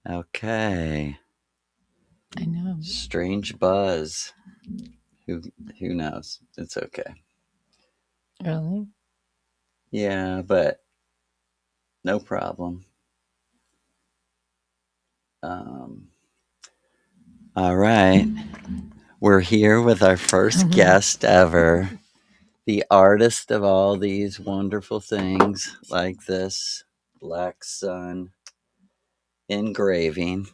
Okay. I know. Strange buzz. Who who knows? It's okay. Really? Yeah, but no problem. Um, all right. We're here with our first guest ever, the artist of all these wonderful things like this Black Sun engraving,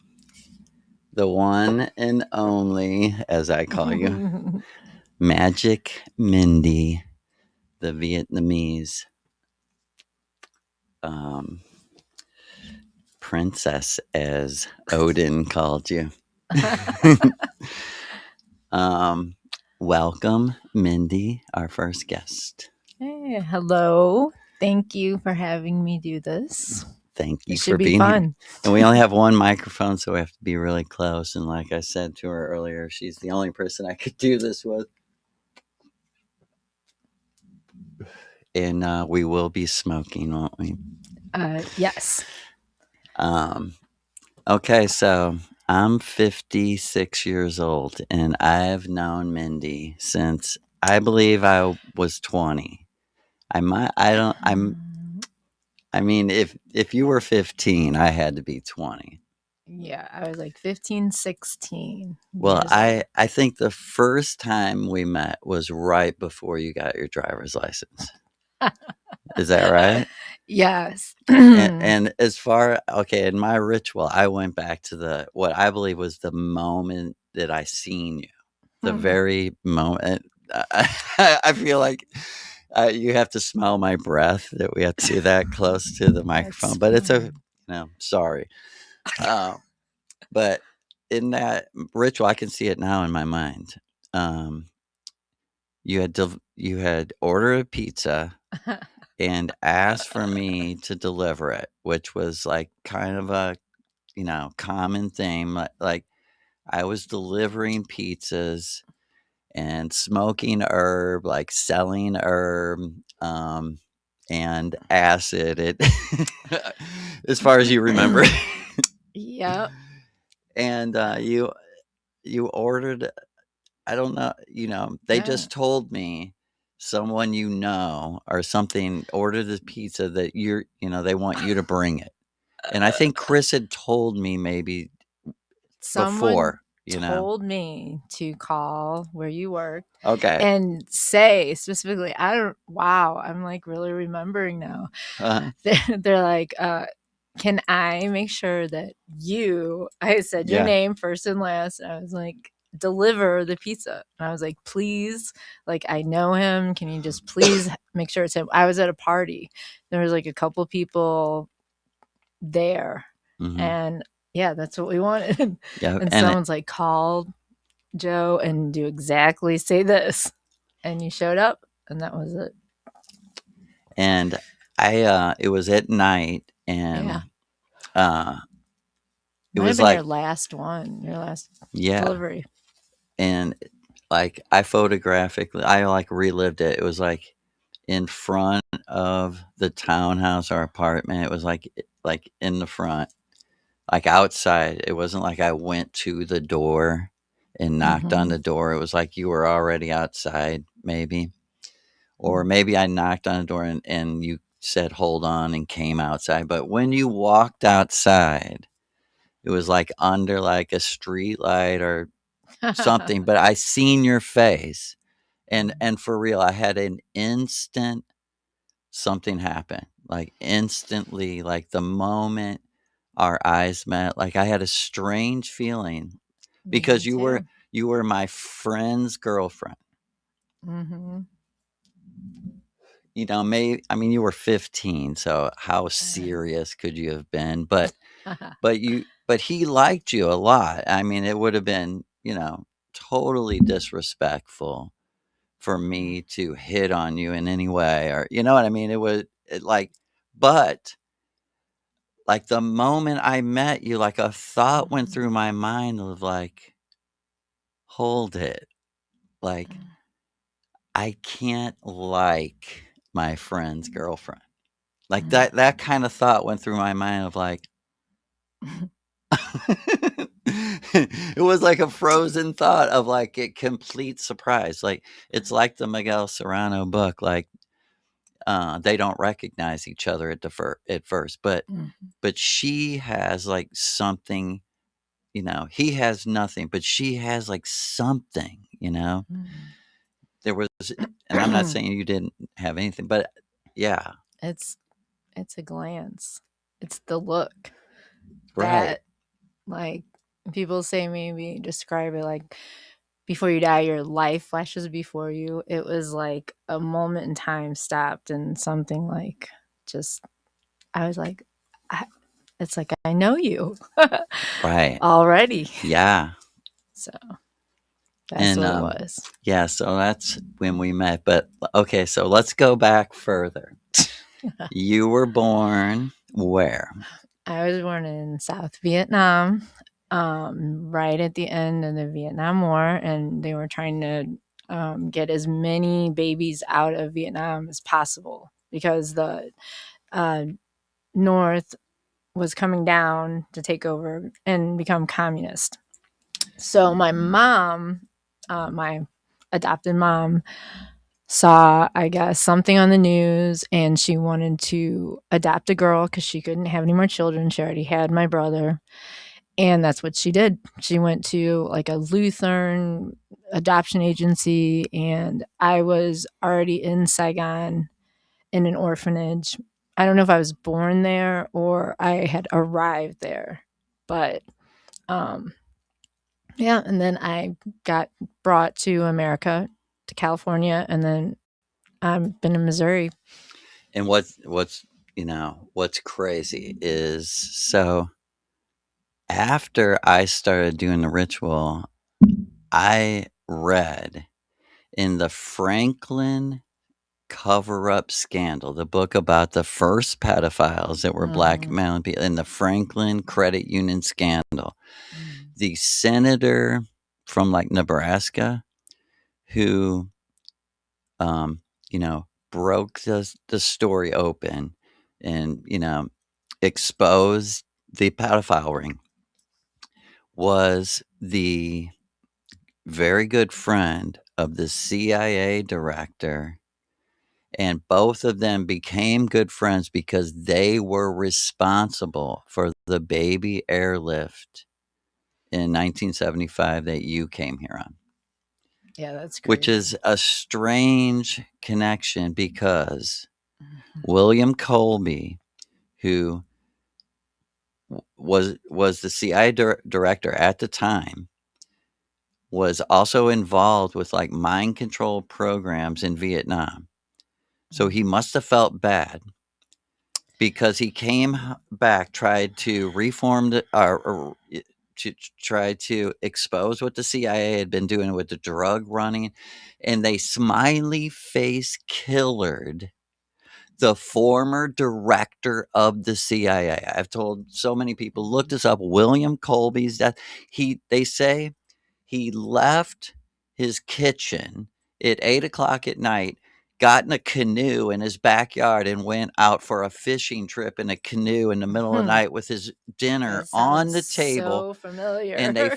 the one and only, as I call you, Magic Mindy, the Vietnamese um, princess, as Odin called you. um, Welcome, Mindy, our first guest. Hey, hello. Thank you for having me do this. Thank you This for should be being here. fun. And we only have one microphone, so we have to be really close. And like I said to her earlier, she's the only person I could do this with. And we will be smoking, won't we? Yes. Um, okay, so I'm 56 years old, and I've known Mindy since I believe I was 20. I might, I don't, I mean, if you were 15, I had to be 20. Yeah, I was like 15, 16 Well, years old. I think the first time we met was right before you got your driver's license. Is that right? Yes. And as far okay, in my ritual, I went back to the what I believe was the moment that I seen you. The very moment. I feel like you have to smell my breath that we have to be that close to the That's microphone, but it's a fine. sorry. Uh, but in that ritual, I can see it now in my mind. Um, you had ordered a pizza and asked for me to deliver it, which was like kind of a common thing. Like I was delivering pizzas and smoking herb, like selling herb, and acid. It, as far as you remember, Yep. and you ordered. I don't know. They Yeah. just told me someone or something ordered this pizza that they want you to bring it. And I think Chris had told me maybe Someone before. told me to call where you worked Okay. and say specifically, I don't, wow, I'm like really remembering now. Uh, They're like, can I make sure that I said your yeah. name first and last. And I was like, deliver the pizza. And I was like, please, like, I know him. Can you just please make sure it's him? I was at a party. There was like a couple people there. Hmm. And yeah, that's what we wanted. Yeah. And And someone's like, call Joe and do exactly say this. And you showed up, and that was it. and I it was at night, Yeah. and uh it Might have was been your like, last one, your last yeah. delivery. And like I photographically I like relived it. It was like in front of the townhouse or apartment. It was like in the front, like outside. It wasn't like I went to the door and knocked on Mm-hmm. the door. It was like you were already outside, maybe. Or Mm. maybe I knocked on the door and you said hold on and came outside. But when you walked outside, it was like under like a street light or something, but I seen your face. And for real, I had an instant something happened. Like instantly, like the moment our eyes met, like I had a strange feeling because Me too. you were my friend's girlfriend. Mm-hmm. Maybe I mean you were 15, so how serious could you have been? But he liked you a lot. I mean, it would have been, totally disrespectful for me to hit on you in any way, or you know what I mean? But like the moment I met you, like a thought went through my mind of like, hold it. Like I can't like my friend's girlfriend. Like that kind of thought went through my mind of like, It was like a frozen thought of like a complete surprise. Like it's like the Miguel Serrano book. Like they don't recognize each other at first, Mhm. but she has like something. He has nothing, but she has like something. Mhm. There was, and I'm not saying you didn't have anything, but yeah, it's it's a glance. It's the look right, that, like, people say, maybe describe it like before you die, your life flashes before you. It was like a moment in time stopped, and something like, just, I was like, I, it's like I know you right, already. yeah, So that's and what it was. yeah. So that's when we met. But okay, so let's go back further. You were born where? I was born in South Vietnam, right at the end of the Vietnam War, and they were trying to get as many babies out of Vietnam as possible because the uh, North was coming down to take over and become communist. So my mom, my adopted mom, saw, I guess, something on the news, and she wanted to adopt a girl because she couldn't have any more children. She already had my brother. And that's what she did. She went to like a Lutheran adoption agency, and I was already in Saigon in an orphanage. I don't know if I was born there or I had arrived there, but um, yeah. And then I got brought to America, to California, and then I've been in Missouri. And what's crazy is so after I started doing the ritual, I read in the Franklin cover up scandal, the book about the first pedophiles that were Mhm. blackmailing people in the Franklin credit union scandal. Mhm. The senator from like Nebraska who, um, broke the story open and, exposed the pedophile ring was the very good friend of the CIA director, and both of them became good friends because they were responsible for the baby airlift in 1975 that you came here on, Yeah, that's which crazy. is a strange connection because Mhm. William Colby, who was the CIA director at the time, was also involved with like mind control programs in Vietnam. So he Mhm. must have felt bad because he came back, tried to reform to try to expose what the CIA had been doing with the drug running, and they smiley face killered the former director of the CIA. I've told so many people, look Mhm. this up. William Colby's death. They say he left his kitchen at 8 o'clock at night, got in a canoe in his backyard, and went out for a fishing trip in a canoe in the middle of the Mhm. night with his dinner That on sounds the table. so And familiar.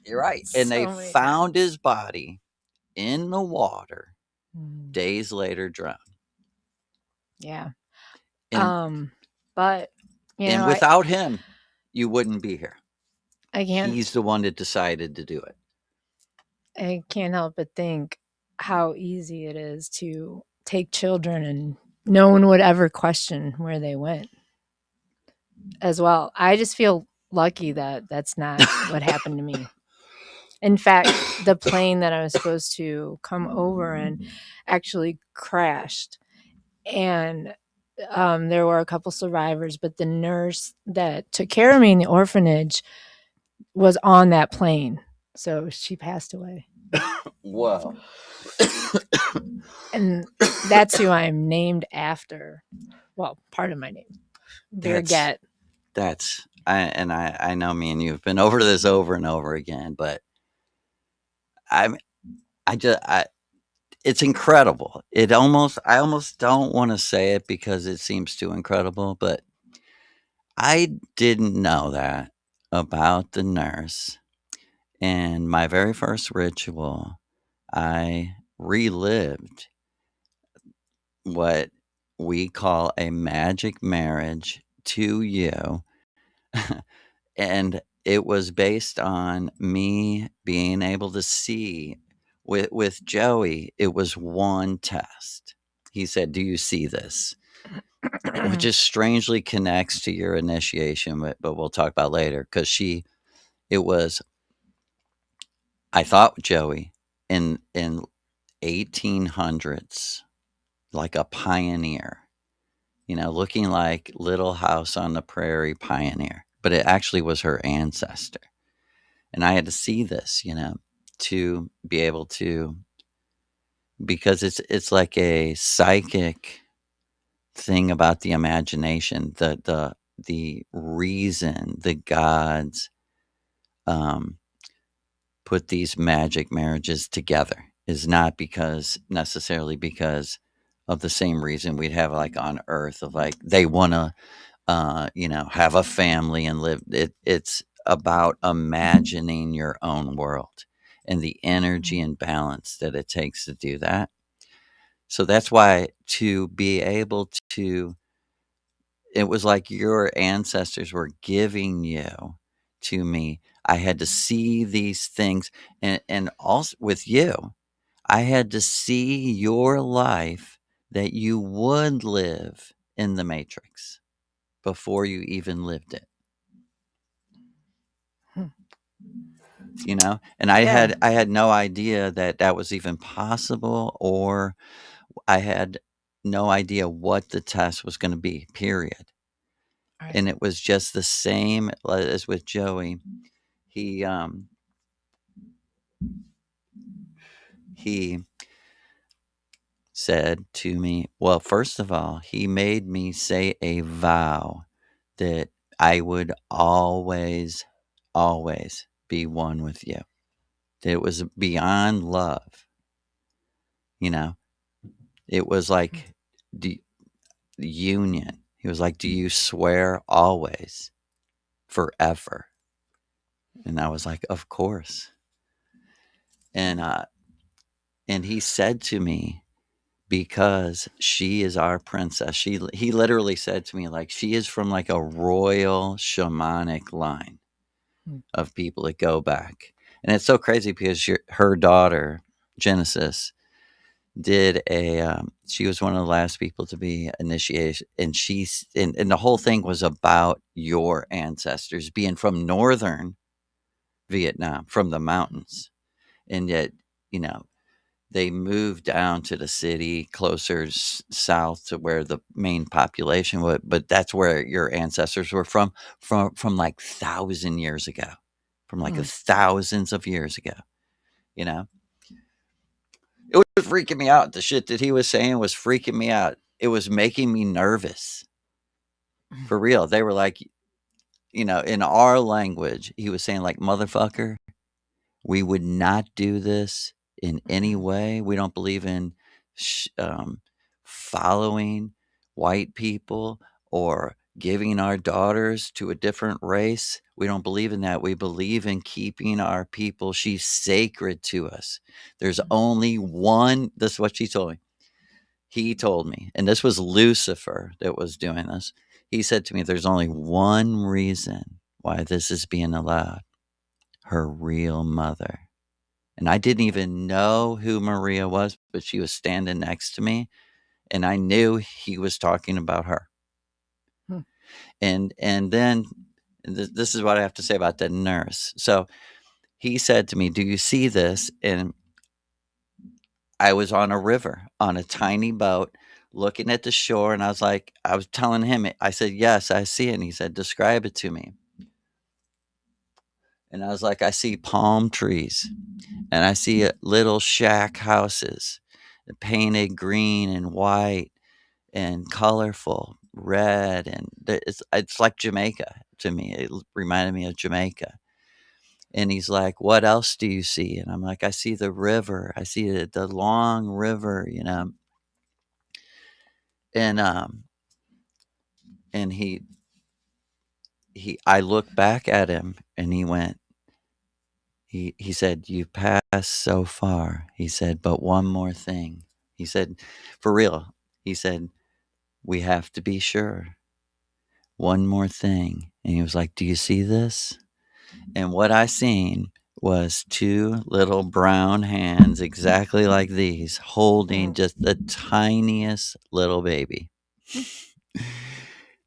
you're right, and they So many found times. his body in the water Mm, days later, drowned. yeah. And Um, but and I without him, you wouldn't be here. I can't He's the one that decided to do it. I can't help but think how easy it is to take children, and no one would ever question where they went as well. I just feel lucky that that's not what happened to me. In fact, the plane that I was supposed to come over in actually crashed, and there were a couple survivors, but the nurse that took care of me in the orphanage was on that plane, so she passed away. Whoa. And that's who I'm named after. Well, part of my name, That's Birgit. I know me and you have been over this over and over again, but I'm I just I it's incredible. I almost don't want to say it because it seems too incredible, but I didn't know that. about the nurse. And my very first ritual, I relived what we call a magic marriage to you. And it was based on me being able to see with Joey, it was one test. He said, "Do you see this?" Which is strangely connects to your initiation, but we'll talk about later because it was, I thought Joey in 1800s, like a pioneer, looking like Little House on the Prairie pioneer, but it actually was her ancestor. And I had to see this, to be able to, because it's like a psychic thing about the imagination, the reason the gods um, put these magic marriages together is not because necessarily because of the same reason we'd have like on Earth of like they want to have a family and live. It's about imagining your own world and the energy and balance that it takes to do that. So that's why to be able to, it was like your ancestors were giving you to me. I had to see these things, and also with you, I had to see your life that you would live in the matrix before you even lived it. And I Yeah. had I had no idea that that was even possible, or I had no idea what the test was going to be, period. Right. And it was just the same as with Joey. He he said to me, well, first of all, he made me say a vow that I would always, always be one with you. That it was beyond love, you know. It was like do, union. He was like, "Do you swear always, forever?" And I was like, "Of course." And and he said to me, because she is our princess. He literally said to me like she is from like a royal shamanic line Mm. of people that go back. And it's so crazy because her daughter, Genesis, did she was one of the last people to be initiated, and and the whole thing was about your ancestors being from northern Vietnam, from the mountains. And yet, you know, they moved down to the city closer south to where the main population was, but that's where your ancestors were from like 1,000 years ago, from like a Mm. thousands of years ago. You know, it was freaking me out. The shit that he was saying was freaking me out. It was making me nervous for real. They were like, in our language, he was saying like motherfucker. We would not do this in any way. We don't believe in sh following white people or giving our daughters to a different race. We don't believe in that. We believe in keeping our people. She's sacred to us. There's only one, this is what she told me. He told me, and this was Lucifer that was doing this. He said to me, there's only one reason why this is being allowed. Her real mother. And I didn't even know who Maria was, but she was standing next to me, and I knew he was talking about her. Mm. And then this is what I have to say about the nurse. So he said to me, "Do you see this?" And I was on a river on a tiny boat looking at the shore, and I was telling him, I said, "Yes, I see it." And he said, "Describe it to me." And I was like, "I see palm trees, and I see little shack houses painted green and white and colorful red, and it's like Jamaica to me. It reminded me of Jamaica." And he's like, "What else do you see?" And I'm like, "I see the river. I see the long river, you know." And and I looked back at him and he went, he said, "You passed so far." He said, "But one more thing." He said, "For real." He said, "We have to be sure. One more thing." And he was like, "Do you see this?" And what I seen was two little brown hands exactly like these holding Mm. just the tiniest little baby.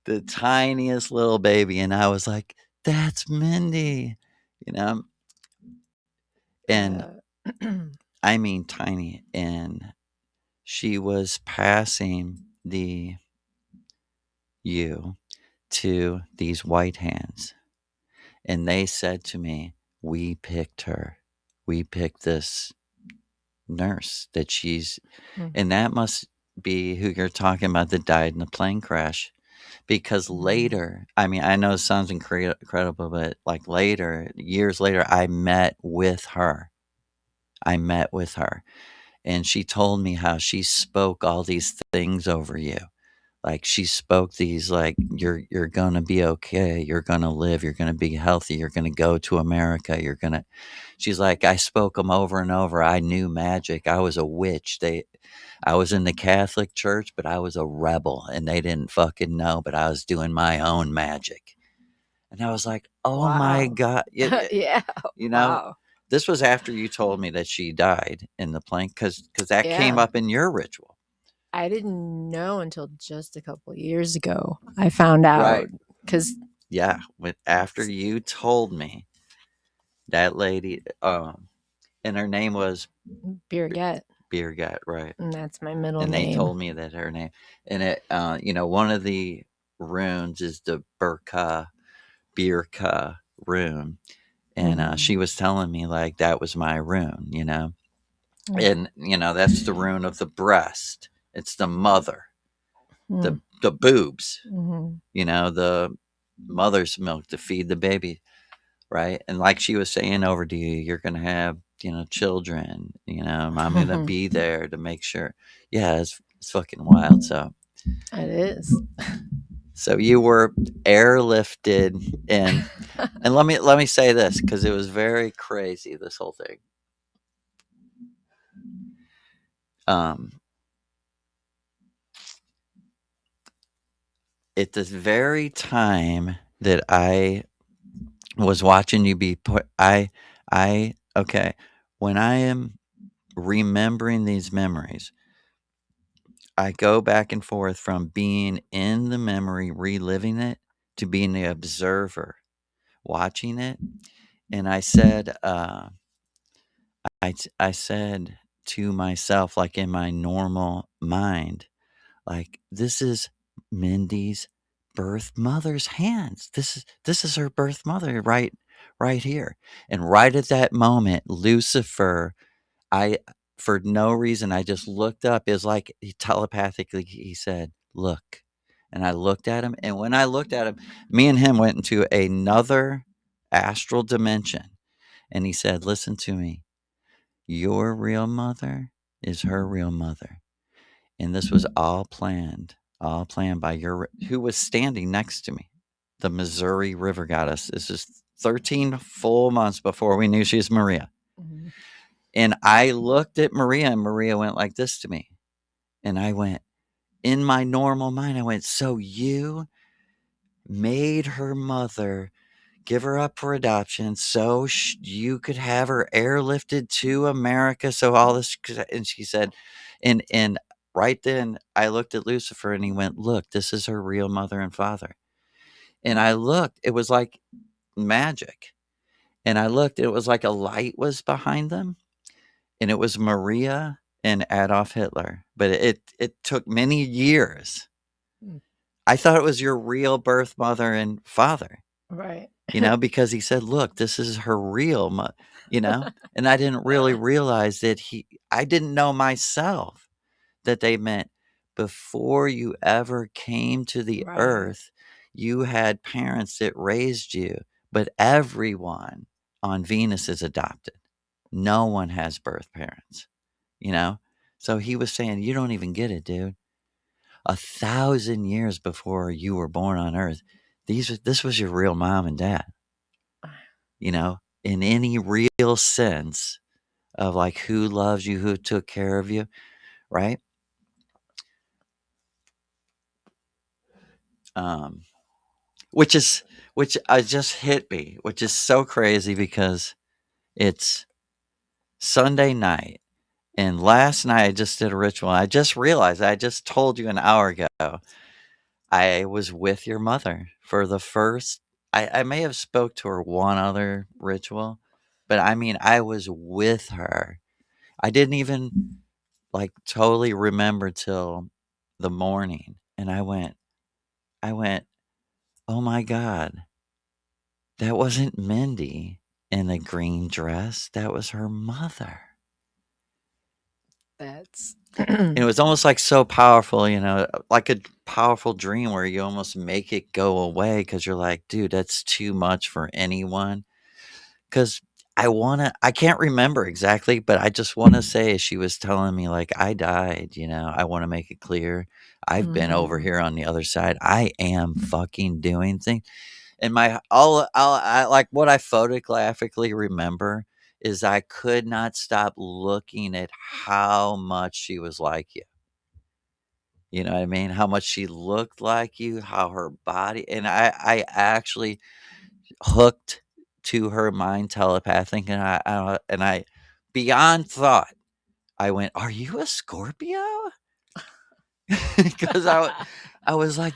The tiniest little baby. And I was like, "That's Mindy." You know? And Uh, I mean tiny. And she was passing the you to these white hands. And they said to me, "We picked her. We picked this nurse that she's," mm, and that must be who you're talking about that died in the plane crash. Because mm. later, I mean, I know it sounds incredible, but like later, years later, I met with her. I met with her, and she told me how she spoke all these things over you. Like she spoke these like you're gonna be okay, you're gonna live, you're gonna be healthy, you're gonna go to America, you're gonna. She's like, I spoke them over and over. I knew magic. I was a witch. I was in the Catholic Church, but I was a rebel, and they didn't fucking know. But I was doing my own magic, and I was like, oh my Wow. god, Yeah. you know. Wow. This was after you told me that she died in the plane, because that came Yeah. up in your ritual, I didn't know until just a couple years ago. I found out right? because Yeah, after you told me that lady, and her name was beer get, Beer Gut, right? and that's my middle And they name. told me that her name, and it, one of the runes is the Birka rune, and she Mm, was telling me like that was my rune, mm, and that's the rune of the breast. It's the mother, mm, the boobs, mhm. the mother's milk to feed the baby, right? And like she was saying over to you, you're gonna have children. I'm gonna be there to make sure. Yeah, it's fucking wild. It is. So you were airlifted in, and let me say this because it was very crazy. This whole thing. Um, at this very time that I was watching you be put, okay, when I am remembering these memories, I go back and forth from being in the memory, reliving it, to being the observer, watching it. And I said to myself, like in my normal mind, like, this is Mindy's birth mother's hands. This is her birth mother right here. And right at that moment, Lucifer, I for no reason, I just looked up. It's like telepathically he said, "Look." And I looked at him, and when I looked at him, me and him went into another astral dimension. And he said, "Listen to me. Your real mother is her real mother." And this was all planned by who was standing next to me. The Missouri River goddess. This is 13 full months before we knew she was Maria. Mhm. And I looked at Maria, and Maria went like this to me. And I went, in my normal mind, I went, so you made her mother give her up for adoption so you could have her airlifted to America. So all this, and she said, and right then I looked at Lucifer and he went, look, this is her real mother and father. And I looked, it was like magic. And I looked, it was like a light was behind them, and it was Maria and Adolf Hitler. But it took many years. Mm. I thought it was your real birth mother and father. Right. Because he said, "Look, this is her real," and I didn't really realize that I didn't know myself that they meant before you ever came to the Right. earth, you had parents that raised you, but everyone on Venus is adopted. No one has birth parents, you know? So he was saying, you don't even get it, dude. 1,000 years before you were born on earth, this was your real mom and dad, you know, in any real sense of like who loves you, who took care of you, right? Um, which is which just hit me, which is so crazy because it's Sunday night. And last night I just did a ritual. I just realized I just told you an hour ago I was with your mother for the first. I may have spoke to her one other ritual, but I mean I was with her. I didn't even like totally remember till the morning, and I went, oh my god, that wasn't Mindy in a green dress. That was her mother. That's And it was almost like so powerful, like a powerful dream where you almost make it go away because you're like, dude, that's too much for anyone. Because I can't remember exactly, but I just want to say she was telling me, like, I died, I want to make it clear. I've been over Mhm. here on the other side. I am fucking doing things. And my all I like what I photographically remember is I could not stop looking at how much she was like you. You know what I mean? How much she looked like you, how her body, and I actually hooked to her mind telepathic, and I beyond thought, I went, "Are you a Scorpio?" Because I was like,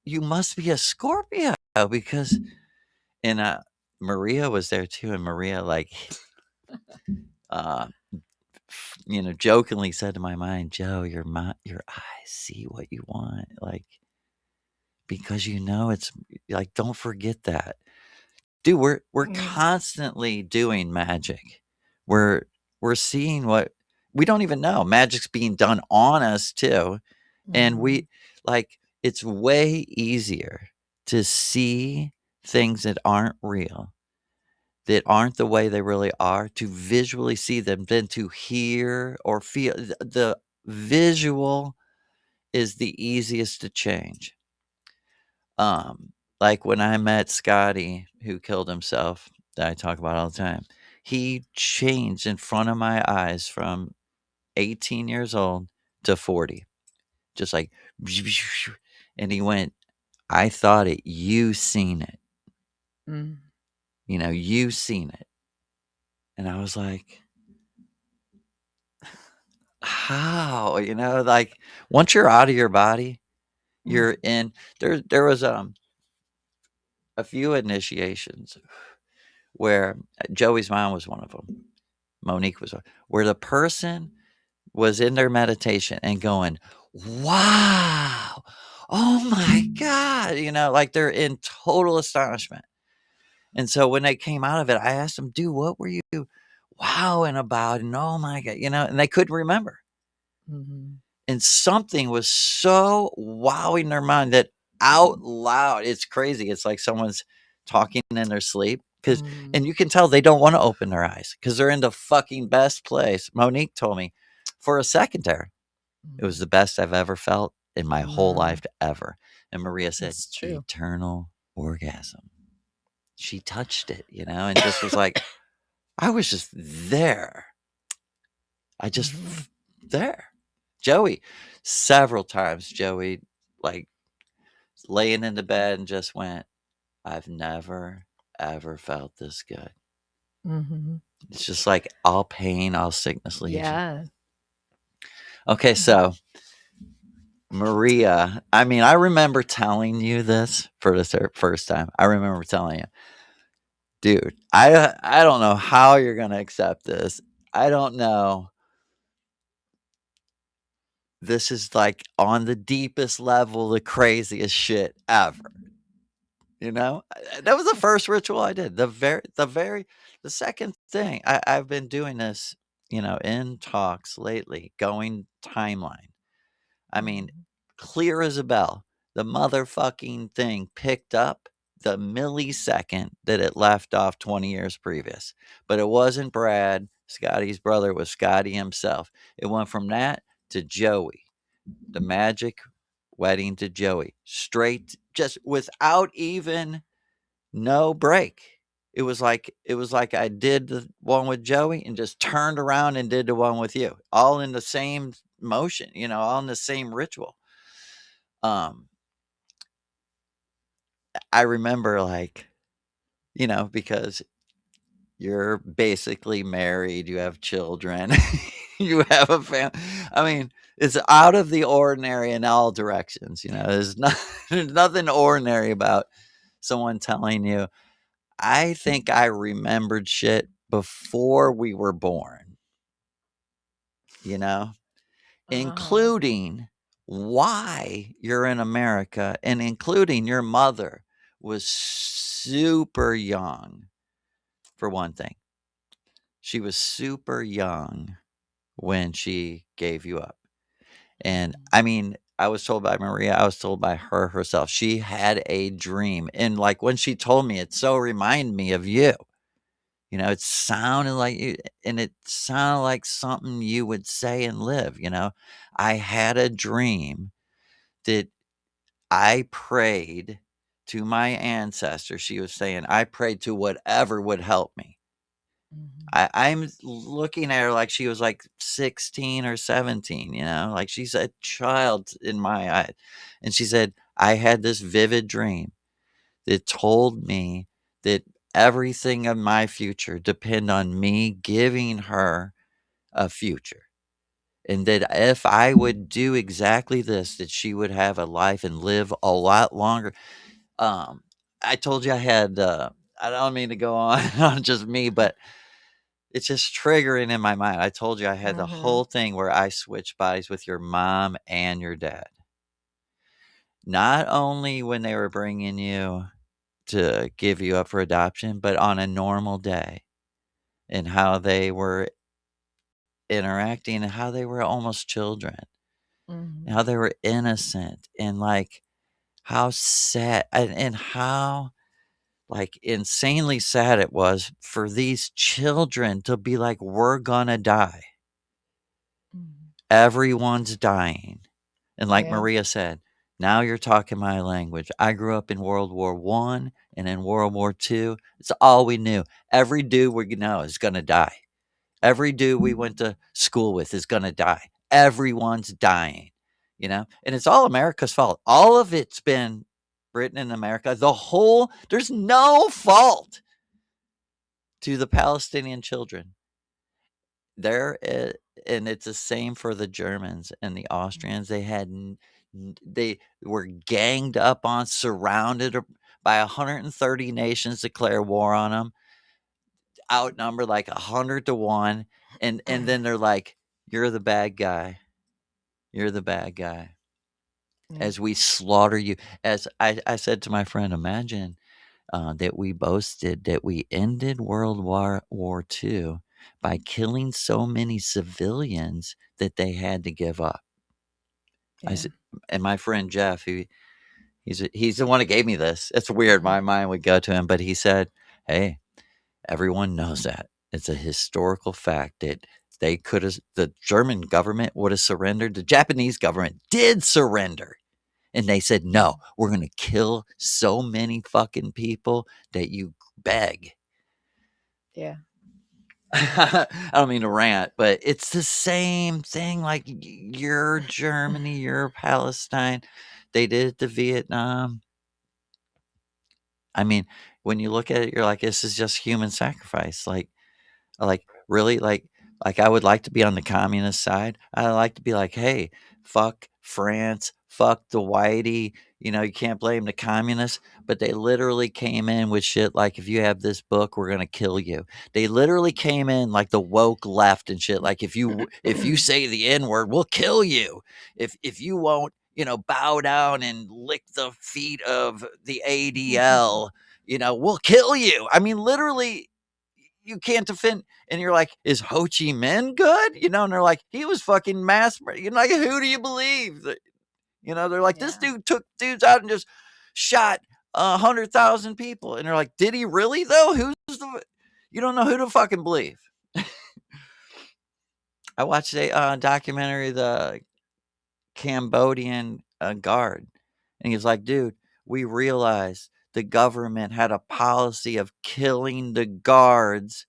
you must be a Scorpio because and Maria was there too, and Maria uh jokingly said to my mind, "Joe, your eyes see what you want, like because it's like don't forget that." Dude, we're Mm, constantly doing magic. We're we're seeing what we don't even know. Magic's being done on us too. And mhm, it's way easier to see things that aren't real, that aren't the way they really are, to visually see them than to hear or feel. The visual is the easiest to change. Like when I met Scotty, who killed himself, that I talk about all the time, he changed in front of my eyes from 18 years old to 40, just like, and he went, I thought it, you seen it, mm, you seen it. And I was like, how? Like once you're out of your body, mm, you're in there was a few initiations where Joey's mom was one of them. Monique was where the person was in their meditation and going, "Wow. Oh my god." Like they're in total astonishment. And so when they came out of it, I asked them, "Dude, what were you wowing about?" And oh my god, and they couldn't remember. mhm, And something was so wowing their mind that out loud, it's crazy. It's like someone's talking in their sleep mhm, and you can tell they don't want to open their eyes because they're in the fucking best place. Monique told me for a second there, it was the mhm, best I've ever felt in my whole mhm. life ever. And Maria said, It's true. eternal orgasm. She touched it, and just was like, I was just there. I just Mhm, there. Joey, several times, Joey, like laying in the bed and just went, I've never, ever felt this good. mhm. It's just like all pain, all sickness leaves you. Yeah. Okay, Mhm, so Maria, I mean, I remember telling you this for the first time. I remember telling you, dude, I don't know how you're gonna accept this. I don't know. This is like on the deepest level, the craziest shit ever. That was the first ritual I did. The second thing I've been doing this, in talks lately, going timeline. I mean, mhm, clear as a bell. The motherfucking thing picked up the millisecond that it left off 20 years previous. But it wasn't Brad, Scotty's brother, it was Scotty himself. It went from that to Joey, the magic wedding to Joey. Straight just without even no break. It was like I did the one with Joey and just turned around and did the one with you, all in the same motion, all in the same ritual. Um, I remember because you're basically married, you have children, you have a family. I mean, it's out of the ordinary in all directions. There's not there's nothing ordinary about someone telling you, I think I remembered shit before we were born, you know, Uh-huh. including why you're in America and including your mother was super young, for one thing. She was super young when she gave you up. And Mhm. I mean, I was told by Maria, I was told by her herself. She had a dream. And like when she told me, it so reminded me of you. It sounded like you, and it sounded like something you would say and live. I had a dream that I prayed to my ancestors. She was saying, I prayed to whatever would help me. Mhm. I'm looking at her like she was like 16 or 17, like she's a child in my eyes. And she said, I had this vivid dream that told me that everything of my future depend on me giving her a future. And that if I would do exactly this, that she would have a life and live a lot longer. Um, I told you I don't mean to go on on just me, but it's just triggering in my mind. I told you I had the Mhm. whole thing where I switched bodies with your mom and your dad. Not only when they were bringing you to give you up for adoption, but on a normal day, and how they were interacting and how they were almost children, and Mhm. how they were innocent, and like how sad and how like insanely sad it was for these children to be like, we're gonna die. Mhm. Everyone's dying. And like Yeah. Maria said, now you're talking my language. I grew up in World War One and in World War II. It's all we knew. Every dude we know is gonna die. Every dude we went to school with is gonna die. Everyone's dying. And it's all America's fault. All of it's been written in America. There's no fault to the Palestinian children. There I And it's the same for the Germans and the Austrians. They were ganged up on, surrounded by 130 nations declare war on them, outnumbered like 100 to 1, and then they're like, "You're the bad guy. You're the bad guy." Yeah. As we slaughter you, as I said to my friend, imagine that we boasted that we ended World War II by killing so many civilians that they had to give up. I Yeah. said, and my friend Jeff, he's the one that gave me this. It's weird. Mhm. My mind would go to him, but he said, "Hey, everyone knows that it's a historical fact that the German government would have surrendered. The Japanese government did surrender." And they said, "No, Mhm. we're gonna kill so many fucking people that you beg." Yeah. I don't mean to rant, but it's the same thing. Like you're Germany, you're Palestine. They did it to Vietnam. I mean, when you look at it, you're like, this is just human sacrifice. Really, like I would like to be on the communist side. I like to be like, "Hey, fuck France, fuck the whitey, you can't blame the communists." But they literally came in with shit like, "If you have this book, we're gonna kill you." They literally came in like the woke left and shit, like, "If you say the N word, we'll kill you. If you won't, bow down and lick the feet of the ADL, we'll kill you." I mean, literally, you can't defend. And you're like, is Ho Chi Minh good? And they're like, he was fucking you're like, who do you believe? They're like, this Yeah. dude took dudes out and just shot 100,000 people. And they're like, did he really though? You don't know who to fucking believe. I watched a documentary, the Cambodian guard, and he's like, dude, we realized the government had a policy of killing the guards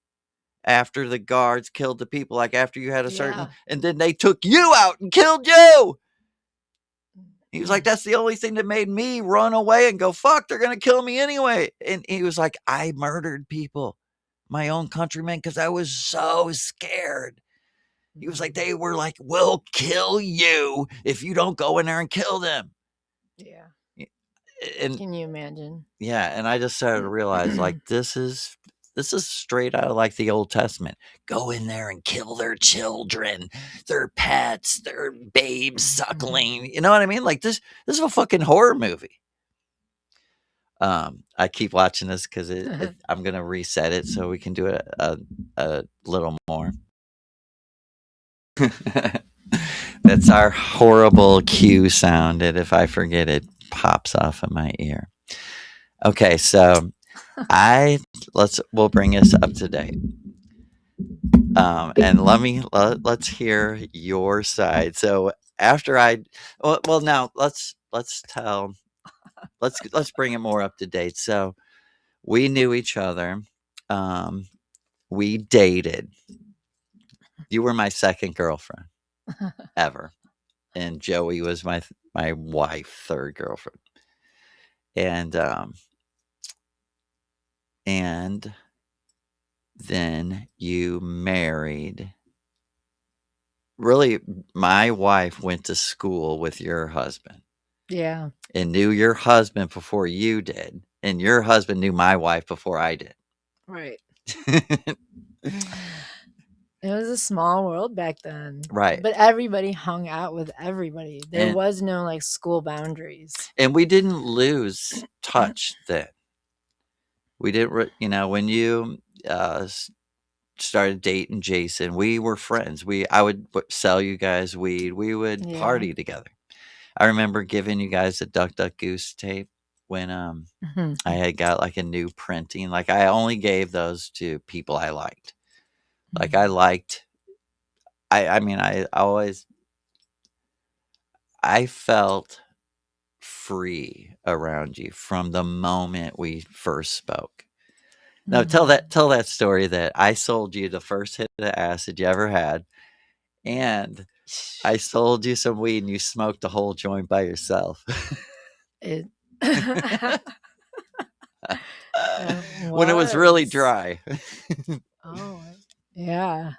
after the guards killed the people, like after you had a certain, Yeah. and then they took you out and killed you. He was like, Mm. that's the only thing that made me run away and go, fuck, they're going to kill me anyway. And he was like, I murdered people, my own countrymen, because I was so scared. He was like, they were like, we'll kill you if you don't go in there and kill them. Yeah. And Can you imagine? yeah, and I just started to realize, like, this is straight out of like the Old Testament. Go in there and kill their children, their pets, their babes suckling. You know what I mean? Like this is a fucking horror movie. I keep watching this because I'm gonna reset it so we can do it a little more. That's our horrible cue sound, and if I forget, it pops off of my ear. Okay, so we'll bring us up to date. And let's hear your side. So after now let's bring it more up to date. So we knew each other. Um, we dated. You were my second girlfriend ever, and Joey was my wife, third girlfriend. And then you married. Really, my wife went to school with your husband Yeah. and knew your husband before you did, and your husband knew my wife before I did. Right. It was a small world back then. Right. But everybody hung out with everybody. There And was no like school boundaries. and we didn't lose touch then. We didn't, when you started dating Jason, we were friends. I would sell you guys weed. We would Yeah. party together. I remember giving you guys a Duck Duck Goose tape when I had got like a new printing. Like I only gave those to people I liked. Like I liked. I mean I felt free around you from the moment we first spoke. Now tell that story that I sold you the first hit of acid you ever had, and I sold you some weed and you smoked the whole joint by yourself. It When it was really was. dry. Oh, yeah.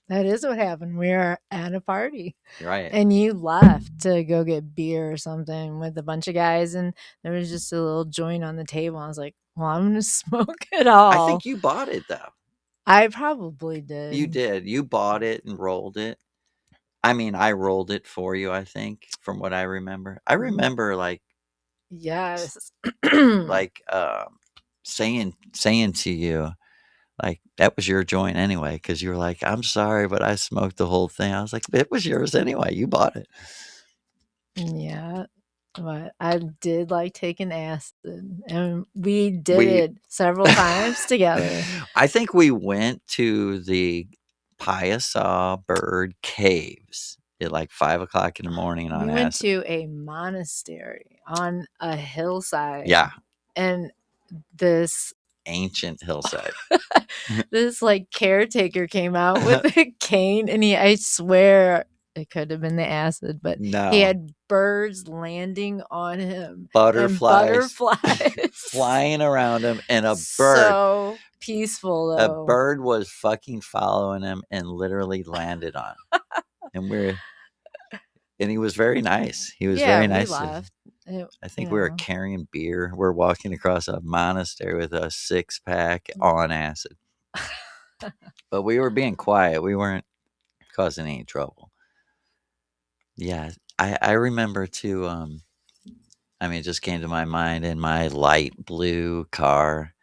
That is what happened. We were at a party Right. and you left to go get beer or something with a bunch of guys, and there was just a little joint on the table. I was like, well, I'm going to smoke it I all. think you bought it though. I probably did. You did. You bought it and rolled it. I mean, I rolled it for you, I think, from what I remember. I remember like Yes. like saying to you, like, that was your joint anyway, because you were like, I'm sorry, but I smoked the whole thing. I was like, it was yours anyway. You bought it. Yeah. But I did like taking acid, and we did it several times together. I think we went to the Piasaw Bird Caves at like 5 o'clock in the morning on We went acid. to a monastery on a hillside. Yeah. And this Ancient hillside. this like caretaker came out with a cane, and I swear it could have been the acid, but No. he had birds landing on him. Butterflies Butterflies flying around him, and a bird. So peaceful though. A bird was fucking following him and literally landed on him. And he was very nice. He was very nice. We left. I think we were carrying beer. We're walking across a monastery with a 6-pack on acid. But we were being quiet. We weren't causing any trouble. Yeah. I remember too, it just came to my mind in my light blue car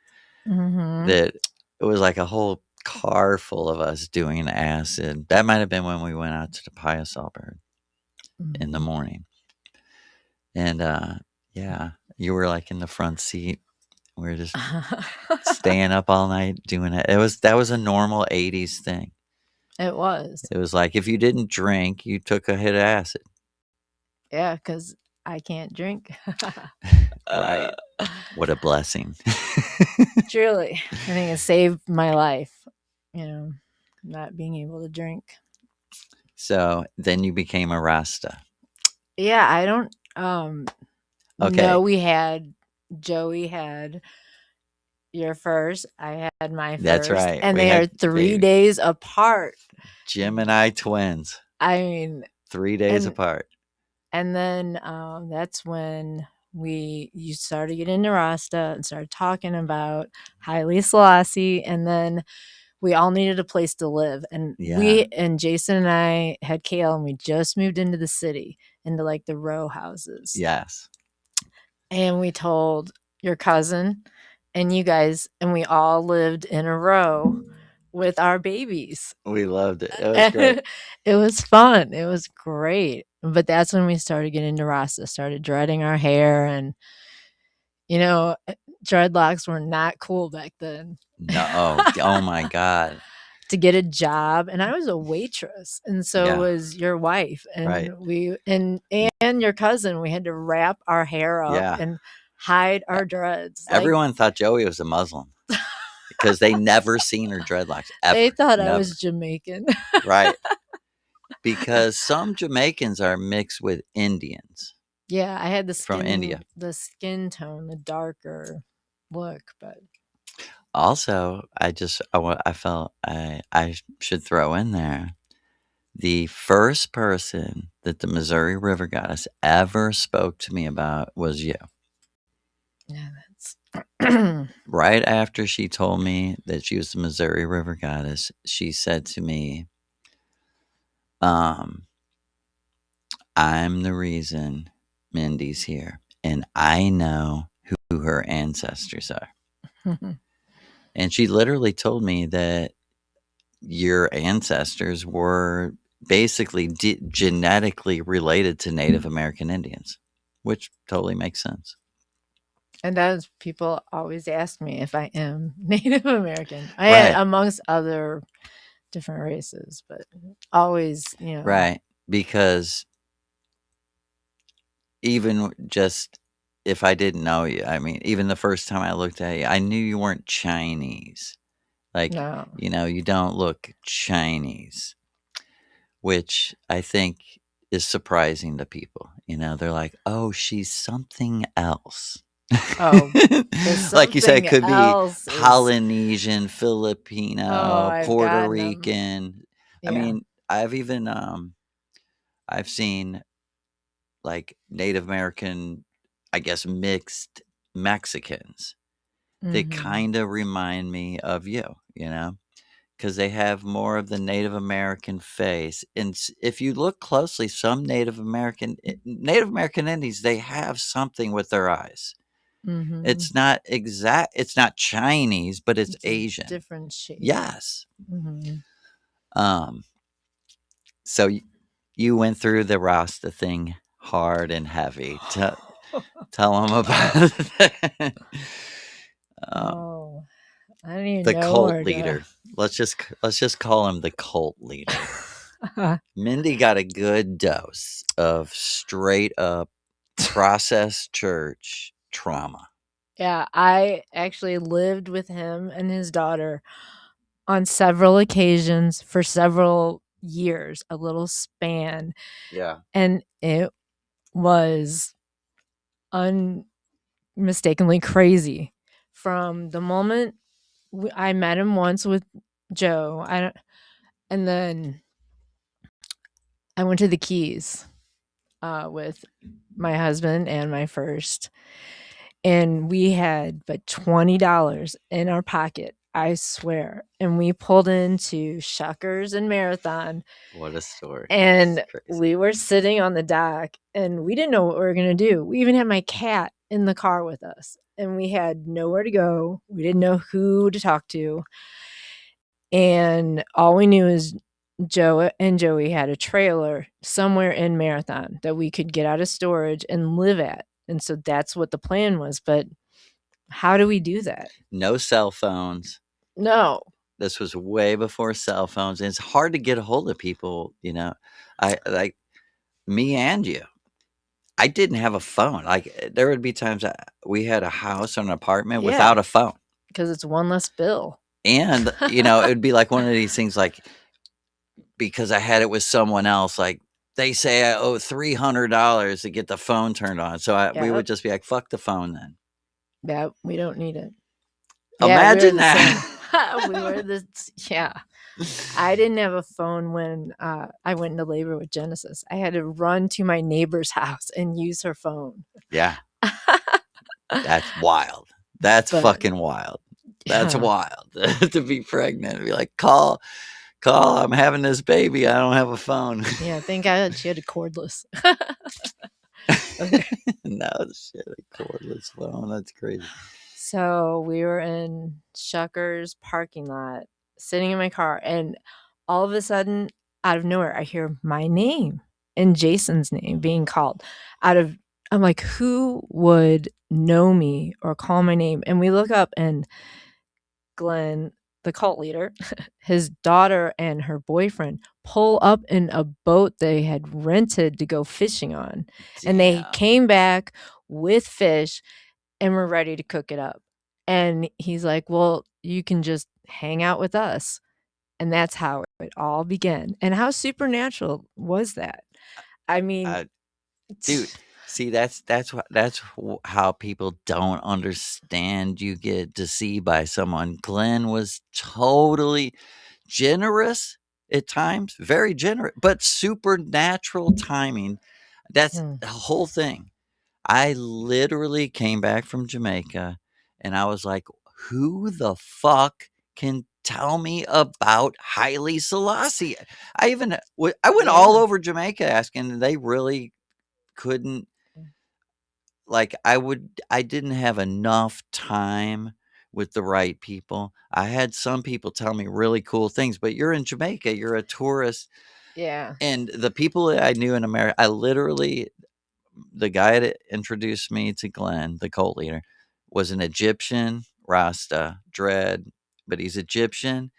that it was like a whole car full of us doing acid. That might have been when we went out to the Piasaw Bird in the morning. And yeah, you were like in the front seat. We were just staying up all night doing it. That was a normal 80s thing. It was. It was like if you didn't drink, you took a hit of acid. Yeah, because I can't drink. Right. What a blessing. Truly, I think it saved my life, you know, not being able to drink. So then you became a Rasta. Yeah, I don't no, Okay. we had Joey had your first, I had my That's first, right. and We they are had 3 baby days apart. Gemini twins, I mean, 3 days and apart. then that's when you started getting into Rasta and started talking about Haile Selassie, and then we all needed a place to live, and Yeah. Jason and I had Kale, and we just moved into the city, into like the row houses, Yes. and we told your cousin and you guys, and we all lived in a row with our babies. We loved it. It was great. And it was fun. It was great. But that's when we started getting into Rasta, started dreading our hair, and you know, dreadlocks were not cool back then. No. Oh my God. To get a job, and I was a waitress, and so Yeah. was your wife, Right. and we and your cousin, we had to wrap our hair up Yeah. and hide E- our dreads. Like, Everyone thought Joey was a Muslim because they never seen her dreadlocks they ever. thought I Never. was Jamaican. Right. Because some Jamaicans are mixed with Indians Yeah, I had from India. the skin tone, the darker look, but Also, I felt I should throw in there the first person that the Missouri River Goddess ever spoke to me about was you. yeah, that's Right after she told me that she was the Missouri River Goddess, she said to me, um, I'm the reason Mindy's here, and I know who her ancestors are. And she literally told me that your ancestors were basically genetically related to Native American Indians, which totally makes sense. and that's people always ask me if I am Native American. I Right, amongst other different races, but always, right. Because even just if I didn't know you, I mean, even the first time I looked at you, I knew you weren't Chinese. Like, no. you don't look Chinese, which I think is surprising to people. They're like, oh, she's something else. Oh, the Like you said, it something could be else is, Polynesian, oh, Filipino, I've Puerto gotten them. Rican. I Yeah. mean, I've seen like Native American, I guess, mixed Mexicans that Mhm. kind of remind me of you, because they have more of the Native American face. And if you look closely, some Native American Indians, they have something with their eyes. Mhm. It's not Chinese, but it's It's a Asian. different shape. Yes. Mhm. Um, so you went through the Rasta thing hard and heavy. Tell them about that. um, Oh, I don't even the know cult where to. leader. Let's just call him the cult leader. Mindy got a good dose of straight up processed church trauma. Yeah, I actually lived with him and his daughter on several occasions for several years, a little span, Yeah. and it was unmistakably crazy. From the moment I met him once with Joe, I don't, and then I went to the Keys with my husband and my first, and we had but $20 in our pocket, I swear. And we pulled into Shuckers and Marathon, What a story. It's and crazy. we were sitting on the dock, and we didn't know what we were going to do. We even had my cat in the car with us, and we had nowhere to go. We didn't know who to talk to. And all we knew is Joe and Joey had a trailer somewhere in Marathon that we could get out of storage and live at. And so that's what the plan was. But how do we do that? No cell phones. No. This was way before cell phones. And it's hard to get a hold of people. I like me and you. I didn't have a phone. Like, there would be times that we had a house or an apartment Yeah, without a phone. because it's one less bill. And, it would be like one of these things, like, because I had it with someone else, like, they say I owe $300 to get the phone turned on. So we Yep. would just be like, fuck the phone then. Yeah, we don't need it. Yeah, we were Imagine the same. that. We were the yeah. I didn't have a phone when I went into labor with Genesis. I had to run to my neighbor's house and use her phone. Yeah, that's wild. That's But fucking wild. That's yeah, wild to be pregnant and be like, call, I'm having this baby. I don't have a phone. yeah, thank God she had a cordless. Okay. No shit, a cordless phone. That's crazy. So we were in Shucker's parking lot, sitting in my car, and all of a sudden, out of nowhere, I hear my name and Jason's name being called out of. I'm like, who would know me or call my name? And we look up, and Glenn, the cult leader, his daughter and her boyfriend pull up in a boat they had rented to go fishing on. And they Damn. came back with fish and we're ready to cook it up. And he's like, well, you can just hang out with us. And that's how it all began. And how supernatural was that? I mean, I, dude, see, how people don't understand. You get deceived by someone. Glenn was totally generous at times, very generous, but supernatural timing. That's hmm, the whole thing. I literally came back from Jamaica and I was like, who the fuck can tell me about Haile Selassie? I went all yeah. over Jamaica asking, and they really couldn't. Like, I didn't have enough time with the right people. I had some people tell me really cool things, but you're in Jamaica, you're a tourist, Yeah. and the people that I knew in America, I literally the guy that introduced me to Glenn, the cult leader, was an Egyptian Rasta, dread, but he's Egyptian.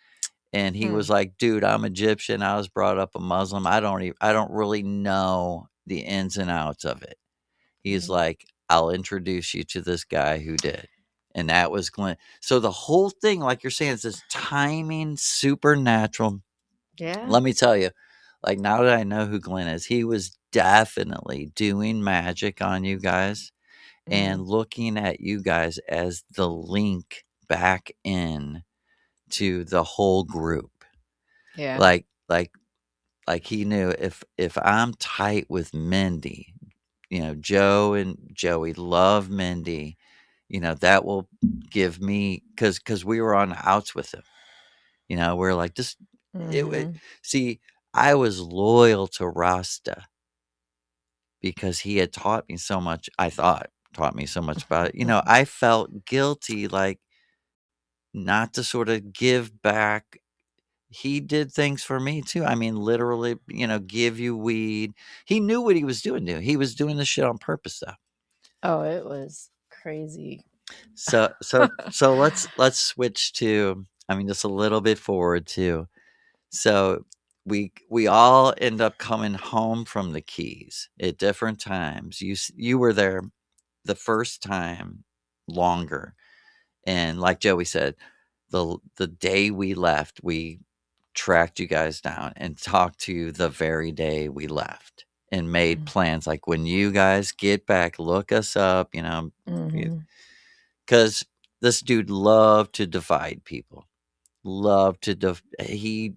And he Hmm. was like, dude, I'm Egyptian. I was brought up a Muslim. I don't really know the ins and outs of it. He's Mhm. like, I'll introduce you to this guy who did. And that was Glenn. So the whole thing, like you're saying, is this timing, supernatural. Yeah. Let me tell you, like, now that I know who Glenn is, he was definitely doing magic on you guys and Mhm. looking at you guys as the link back in to the whole group. Yeah. Like like like he knew if I'm tight with Mindy, Joe and Joey love Mindy, that will give me because we were on the outs with him. We're like just Mhm. see, I was loyal to Rasta because he had taught me so much. I thought taught me so much about it. I felt guilty, like, not to sort of give back. He did things for me too. I mean, literally, give you weed. He knew what he was doing. He was doing the shit on purpose, though. Oh, it was crazy. So let's switch to. I mean, just a little bit forward too. So we all end up coming home from the Keys at different times. You were there the first time longer, and like Joey said, the day we left, we tracked you guys down and talked to you the very day we left and made plans. Like, when you guys get back, look us up, Mhm. because this dude loved to divide people. Loved to he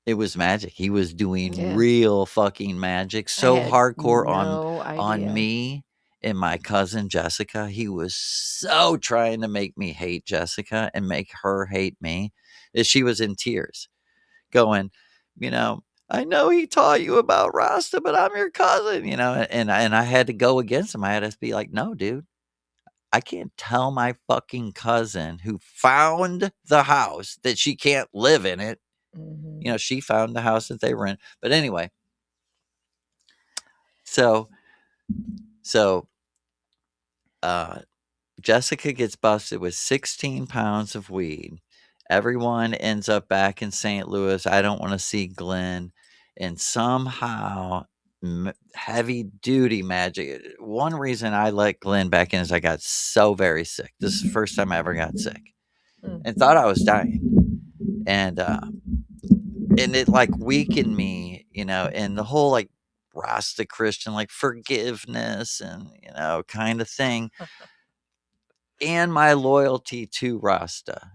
It was magic. He was doing Yeah. real fucking magic, I so had hardcore no on idea. me and my cousin Jessica. He was so trying to make me hate Jessica and make her hate me that she was in tears, going, I know he taught you about Rasta, but I'm your cousin, and I had to go against him. I had to be like, no, dude, I can't tell my fucking cousin who found the house that she can't live in it. Mhm. She found the house that they were in. But anyway, so so uh Jessica gets busted with 16 pounds of weed. Everyone ends up back in St. Louis. I don't want to see Glenn. And somehow heavy duty magic. One reason I let Glenn back in is I got so very sick. This is the first time I ever got sick and thought I was dying. And it like weakened me, and the whole like Rasta Christian like forgiveness and kind of thing, and my loyalty to Rasta.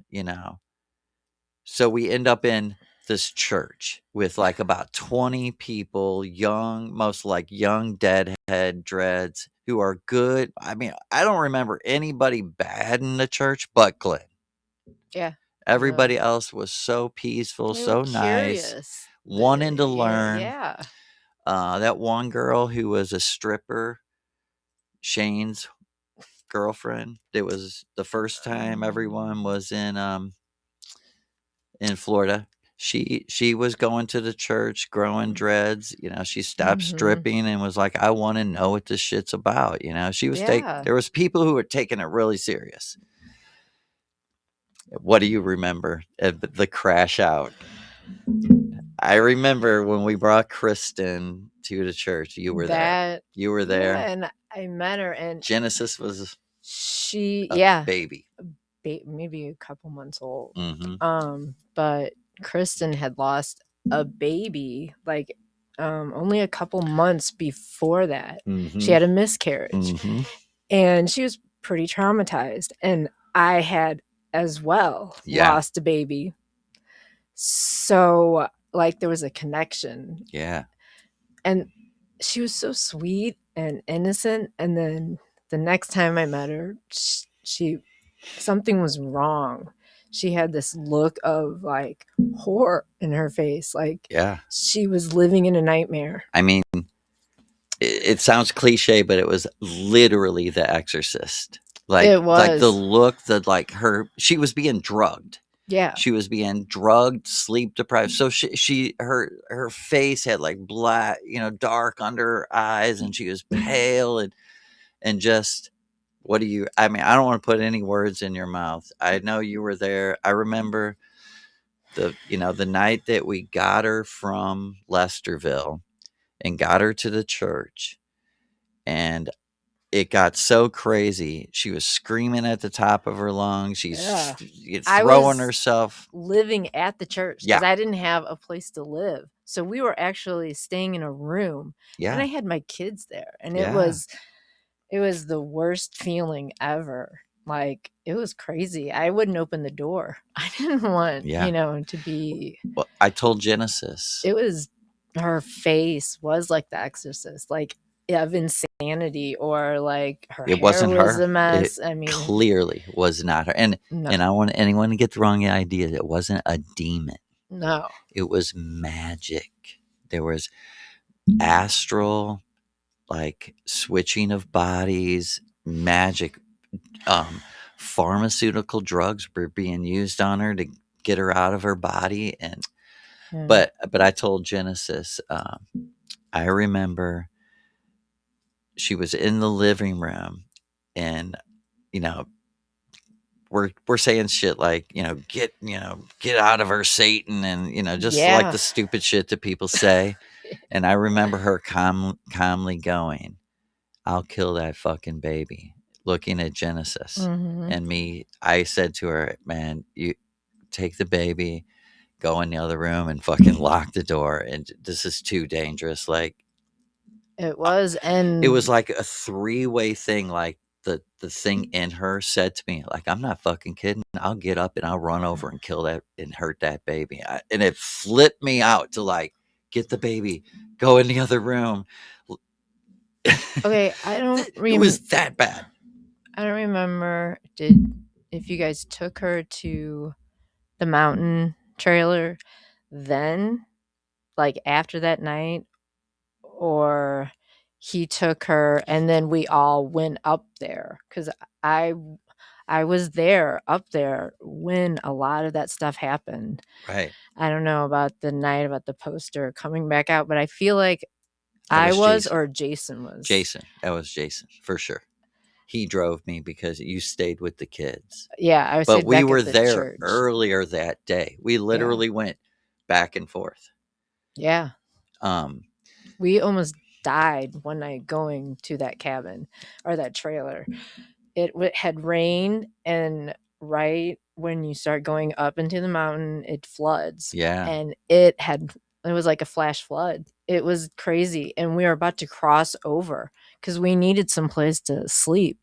So we end up in this church with like about 20 people, young, most like young deadhead dreads who are good. I mean, I don't remember anybody bad in the church but Glenn. Yeah. Everybody else was so peaceful, They were so nice, curious. wanting to Yeah, learn. yeah. That one girl who was a stripper, Shane's girlfriend. It was the first time everyone was in Florida. She was going to the church, growing dreads. She stopped Mhm. stripping and was like, "I want to know what this shit's about." She was Yeah. there was people who were taking it really serious. What do you remember at the crash out? I remember when we brought Kristen to the church. You were there. That You were Yeah, there. and I met her, and Genesis was she a yeah, baby. maybe a couple months old. Mhm. But Kristen had lost a baby, like, only a couple months before that. She Mhm. had a miscarriage, Mhm. and she was pretty traumatized, and I had as well Yeah. lost a baby. So, like, there was a connection, Yeah. and she was so sweet and innocent, and then the next time I met her, she something was wrong. She had this look of, like, horror in her face, like Yeah. she was living in a nightmare. I mean, it sounds cliche, but it was literally The Exorcist. It Like the was. look that like she was being drugged. Yeah. She was being drugged, sleep deprived. So her face had like black, dark under her eyes, and she was pale and just I mean, I don't want to put any words in your mouth. I know you were there. I remember the night that we got her from Lesterville and got her to the church, and it got so crazy. She was screaming at the top of her lungs. She's Yeah. I throwing was herself. living at the church Yeah. because I didn't have a place to live. So we were actually staying in a room, and I Yeah. had my kids there, and it Yeah. was it was the worst feeling ever. Like, it was crazy. I wouldn't open the door. I didn't want, Yeah. to be Well, I told Genesis it was her face was like The Exorcist, like, of insanity, or like her it hair wasn't was her. a It mess. I mean, clearly was not her. no, And I want anyone to get the wrong idea. It wasn't a demon. no. It was magic. There was astral, like switching of bodies, magic. Um, Pharmaceutical drugs were being used on her to get her out of her body, and Hmm. but I told Genesis, I remember she was in the living room, and you know we're saying shit like, get out of her, Satan, and just like Yeah. the stupid shit that people say. And I remember her calmly going, "I'll kill that fucking baby," looking at Genesis. Mhm. And me, I said to her, "Man, you take the baby, go in the other room and fucking lock the door, and this is too dangerous." Like, It uh, was, it was and like a three-way thing. Like the thing in her said to me, like, "I'm not fucking kidding. I'll get up and I'll run over and kill that and hurt that baby." And it flipped me out to like, get the baby, go in the other room. okay, It was that bad. I don't remember did if you guys took her to the mountain trailer then, like, after that night, or he took her and then we all went up there, because I I was there, up there, when a lot of that stuff happened. Right. I don't know about the night about the poster coming back out, but I feel like That I was was, Jason. or Jason was. Jason. That was Jason for sure. He drove me because you stayed with the kids. Yeah, I But stayed we back were at the there church. earlier that day. We Yeah. literally went back and forth. Yeah. Um, We almost died one night going to that cabin or that trailer. It had rained, and right when you start going up into the mountain, it floods. Yeah. And it was like a flash flood. It was crazy. And we were about to cross over because we needed some place to sleep.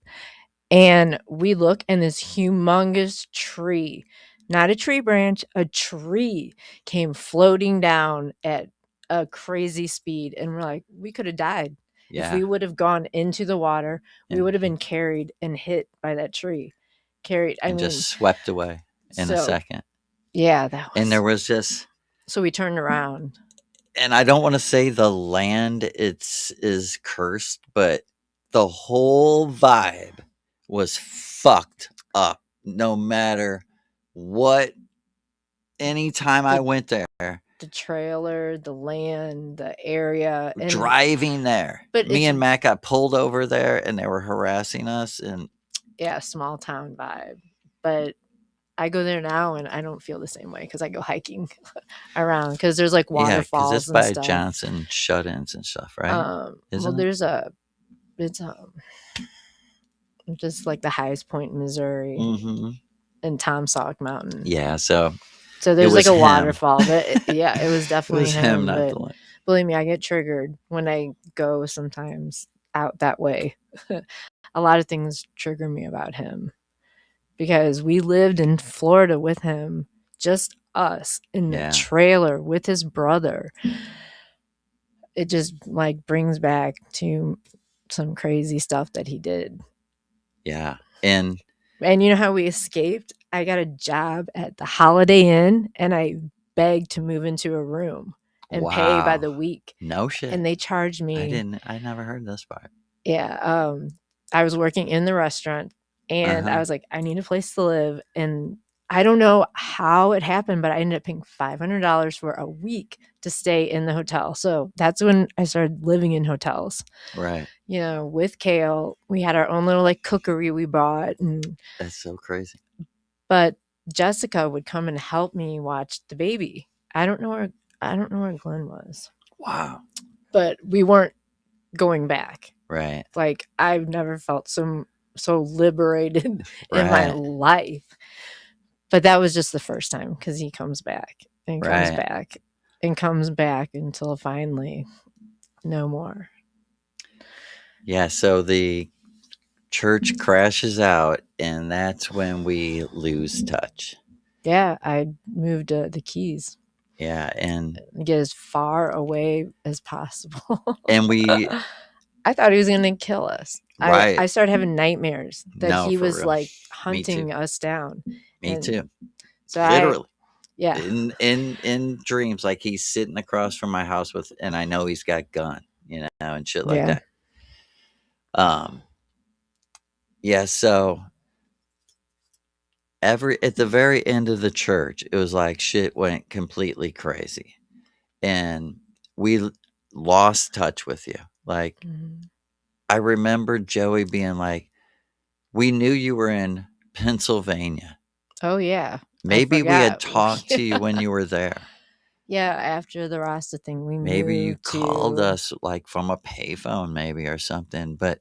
And we look, and this humongous tree, not a tree branch, a tree came floating down at a crazy speed. And we're like, we could have died. If we Yeah. would have gone into the water, we And would have been carried and hit by that tree. Carried. I and just mean, swept away in a so second. yeah, that And there was. was just, So we turned around. and I don't want to say the land is cursed, but the whole vibe was fucked up. No matter what, anytime I The, went there, the trailer, the land, the area. And, driving there, but me it's, and Matt got pulled over there, and they were harassing us. And yeah, small town vibe. But I go there now and I don't feel the same way because I go hiking around because there's like yeah, because it's waterfalls and by stuff. Johnson shut-ins and stuff, right? Well, Isn't it? there's it's just like the highest point in Missouri Mm-hmm. and Tom Sauk Mountain. Yeah, so So it there's like was a him. waterfall, but yeah, it was It definitely was him, him. not But the one. believe me, I get triggered when I go sometimes out that way. A lot of things trigger me about him because we lived in Florida with him, just us in the Yeah, trailer with his brother. It just like brings back to some crazy stuff that he did. yeah, and And you know how we escaped? I got a job at the Holiday Inn and I begged to move into a room and pay by wow, the week. no shit. And they charged me. I never heard this part. Yeah. I was working in the restaurant and I Uh-huh. was like, I need a place to live. And I don't know how it happened, but I ended up paying $500 for a week to stay in the hotel. So that's when I started living in hotels. Right. You know, with Kale, we had our own little like cookery we bought, and That's so crazy. but Jessica would come and help me watch the baby. I don't know where Glenn was, Wow. but we weren't going back. Right. Like I've never felt so liberated in my Right. life. But that was just the first time because he comes back and comes Right. back and comes back until finally no more. Yeah, so the church crashes out, and that's when we lose touch. Yeah, I moved the Keys. Yeah, and Get as far away as possible. we I thought he was going to kill us. I right. started having nightmares that No, he for was real. like Me too. hunting us down. Me And too. so Literally. yeah, In dreams, like he's sitting across from my house with, and I know he's got gun, and shit like yeah. that. Um, yeah, so at the very end of the church, it was like shit went completely crazy. And we lost touch with you. Like Mhm. I remember Joey being like, "We knew you were in Pennsylvania. Oh, yeah. I Maybe we had forgot. talked to you when you were there. Yeah, after the Rasta thing, we Maybe you moved called to. us like from a payphone, maybe or something." But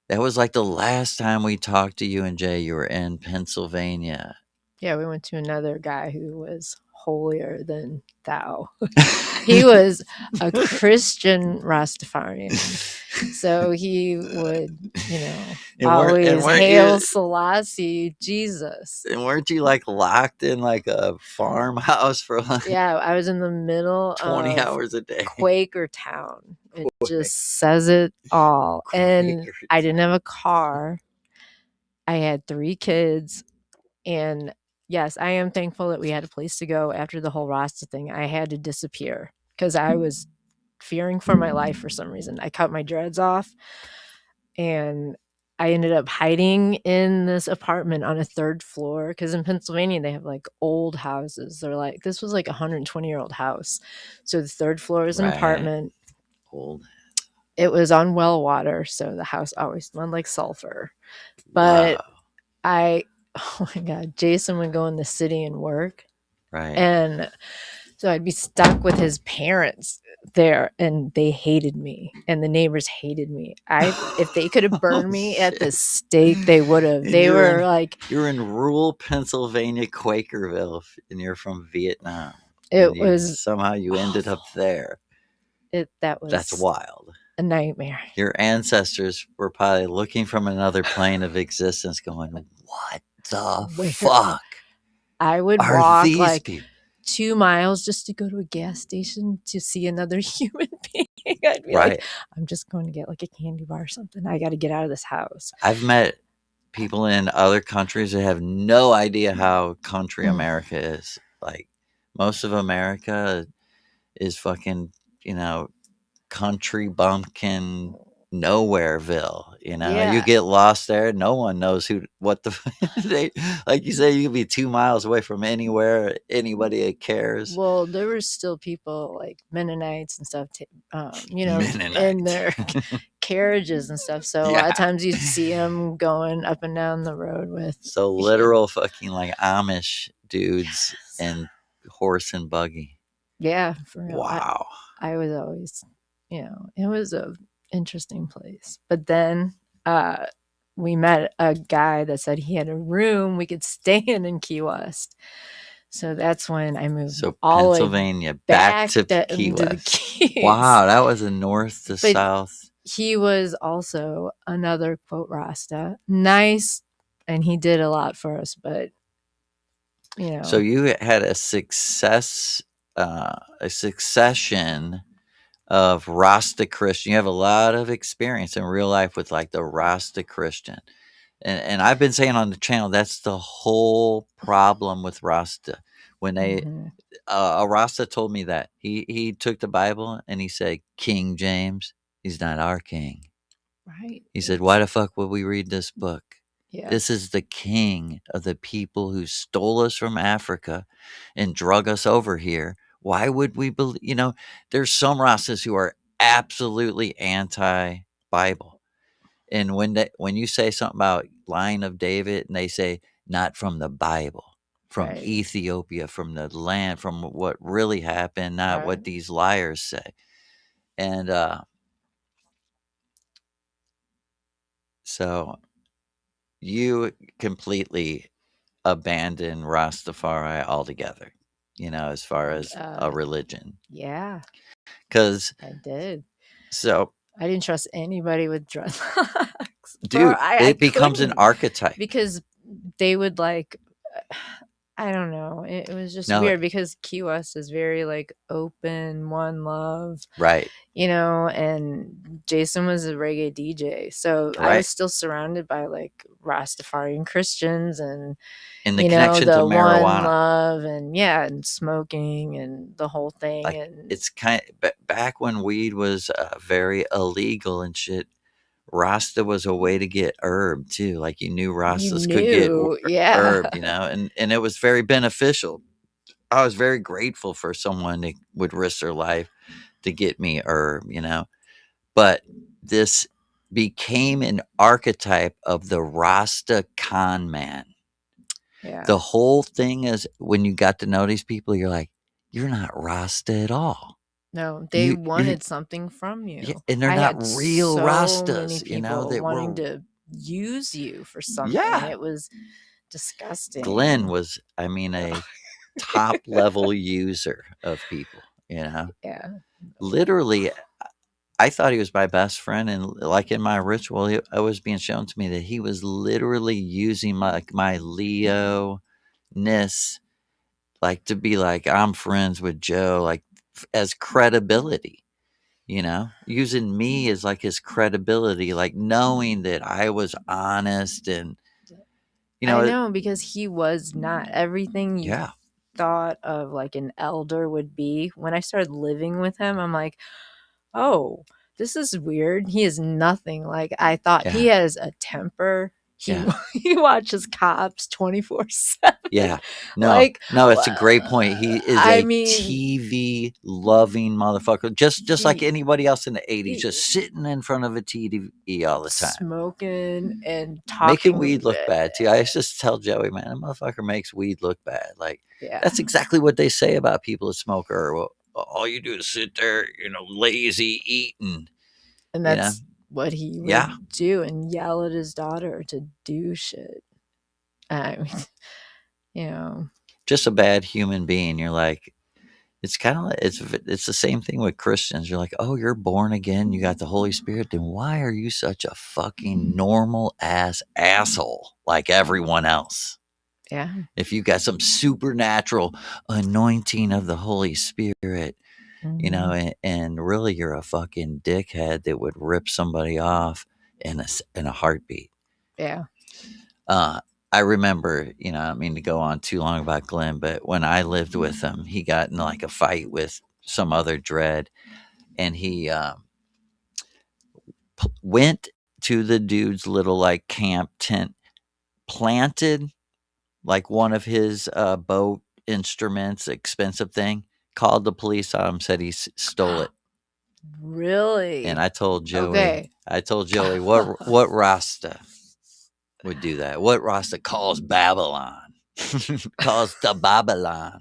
that was like the last time we talked to you and Jay. You were in Pennsylvania. Yeah, we went to another guy who was holier than thou. He was a Christian Rastafarian. So he would, And always weren't hail you Selassie, Jesus. and weren't you like locked in like a farmhouse for like Yeah, I was in the middle 20 of hours a day? Quaker Town. It just says it all. And Quaker I didn't have a car. I had 3 kids. And yes, I am thankful that we had a place to go after the whole Rasta thing. I had to disappear because I was fearing for my life for some reason. I cut my dreads off and I ended up hiding in this apartment on a 3rd floor because in Pennsylvania they have like old houses. They're like, this was like a 120-year-old house. So the 3rd floor is an Right. apartment. Old. It was on well water, so the house always smelled like sulfur. But Wow. oh my God, Jason would go in the city and work. Right. And So I'd be stuck with his parents there, and they hated me, and the neighbors hated me. If they could have Oh burned me at the shit! stake, they would have. And They were like, you're in rural Pennsylvania, Quakerville, and you're from Vietnam, and it was you ended up awful. there. That That's was wild. a nightmare. Your ancestors were probably looking from another plane of existence, going, "What the Where fuck I would are walk these like people?" 2 miles just to go to a gas station to see another human being. I'd be like, Right. I'm just going to get like a candy bar or something. I got to get out of this house. I've met people in other countries that have no idea how country Mm, America is. Like most of America is fucking, you know, country bumpkin nowhereville. You yeah. get lost there, no one knows what the they, like you say, you could be 2 miles away from anywhere, anybody that cares. Well, there were still people like Mennonites and stuff, in Mennonites. their carriages and stuff. So a lot of Yeah. times you'd see them going up and down the road with, So yeah, literal fucking like Amish dudes and horse and buggy. yeah, for real. Wow. I was always, it was a interesting place. But then uh, we met a guy that said he had a room we could stay in Key West. So that's when I moved So all the way Pennsylvania back back to Key into the West. Keys. Wow, that was a north to But south. he was also another quote Rasta. Nice, and he did a lot for us, but you So know, you had a succession of Rasta Christian. You have a lot of experience in real life with like the Rasta Christian. And I've been saying on the channel that's the whole problem with Rasta. When mhm, a Rasta told me that he took the Bible and he said King James, he's not our king. right. He said, "Why It's the fuck would we read this book? yeah, This is the king of the people who stole us from Africa and drug us over here. Why would we believe?" There's some Rastas who are absolutely anti-Bible, and when you say something about line of David, and they say not from the Bible, from right, Ethiopia, from the land, from what really happened, not right. what these liars say, and so you completely abandon Rastafari altogether, as far as a Uh, religion. yeah, Because, I did. so, I didn't trust anybody with dreadlocks. For dude, I it becomes an couldn't, archetype. because they would like, I don't know. It was just No, weird because Key West is very like open, one love, right, and Jason was a reggae DJ. So I was right. still surrounded by like Rastafarian Christians and, And the connection to the one marijuana, love and yeah, and smoking and the whole thing. like, And it's back when weed was very illegal and shit. Rasta was a way to get herb too. Like you knew you Rastas could get knew, yeah, herb, and it was very beneficial. I was very grateful for someone that would risk their life to get me herb. But this became an archetype of the Rasta con man. yeah. The whole thing is when you got to know these people, you're like, you're not Rasta at all. No, they You're wanted something from yeah, you. and they're I not had real so many Rastas, people that wanting were to use you for something. yeah. It was disgusting. Glenn And was, I mean, a top level user of people. yeah, Literally, I thought he was my best friend, and like in my ritual, it was being shown to me that he was literally using my Leo ness, like to be like I'm friends with Joe, like as credibility. Using me as like his credibility, like knowing that I was honest and I know, because he was not everything you yeah, thought of like an elder would be. When I started living with him, I'm like, oh, this is weird. He is nothing like I thought. He yeah, has a temper. Yeah. He watches Cops 24/7. Yeah. No. Like, No, it's a great point. He is I a mean, TV loving motherfucker, just like he, anybody else in the 80s, he just sitting in front of a TV all the time. smoking and Making talking. weed look bad too. I used to just tell Joey, man, that motherfucker makes weed look bad. Like, Yeah. that's exactly what they say about people that smoke, or well, all you do is sit there, lazy eating. And You know? that's what he would Yeah. do, and yell at his daughter to do shit. I mean, Just a bad human being. You're like, it's kind of it's the same thing with Christians. You're like, oh, you're born again, you got the Holy Spirit. Then why are you such a fucking normal ass asshole like everyone else? yeah. If you got some supernatural anointing of the Holy Spirit, Mhm. and really you're a fucking dickhead that would rip somebody off in a heartbeat. Yeah. I remember, I don't mean to go on too long about Glenn, but when I lived with him, he got in like a fight with some other dread, and he went to the dude's little like camp tent, planted like one of his bow instruments, expensive thing, called the police on him, said he stole it. And Really? Okay. I told Joey, what Rasta would do that? What Rasta calls Babylon? Calls the Babylon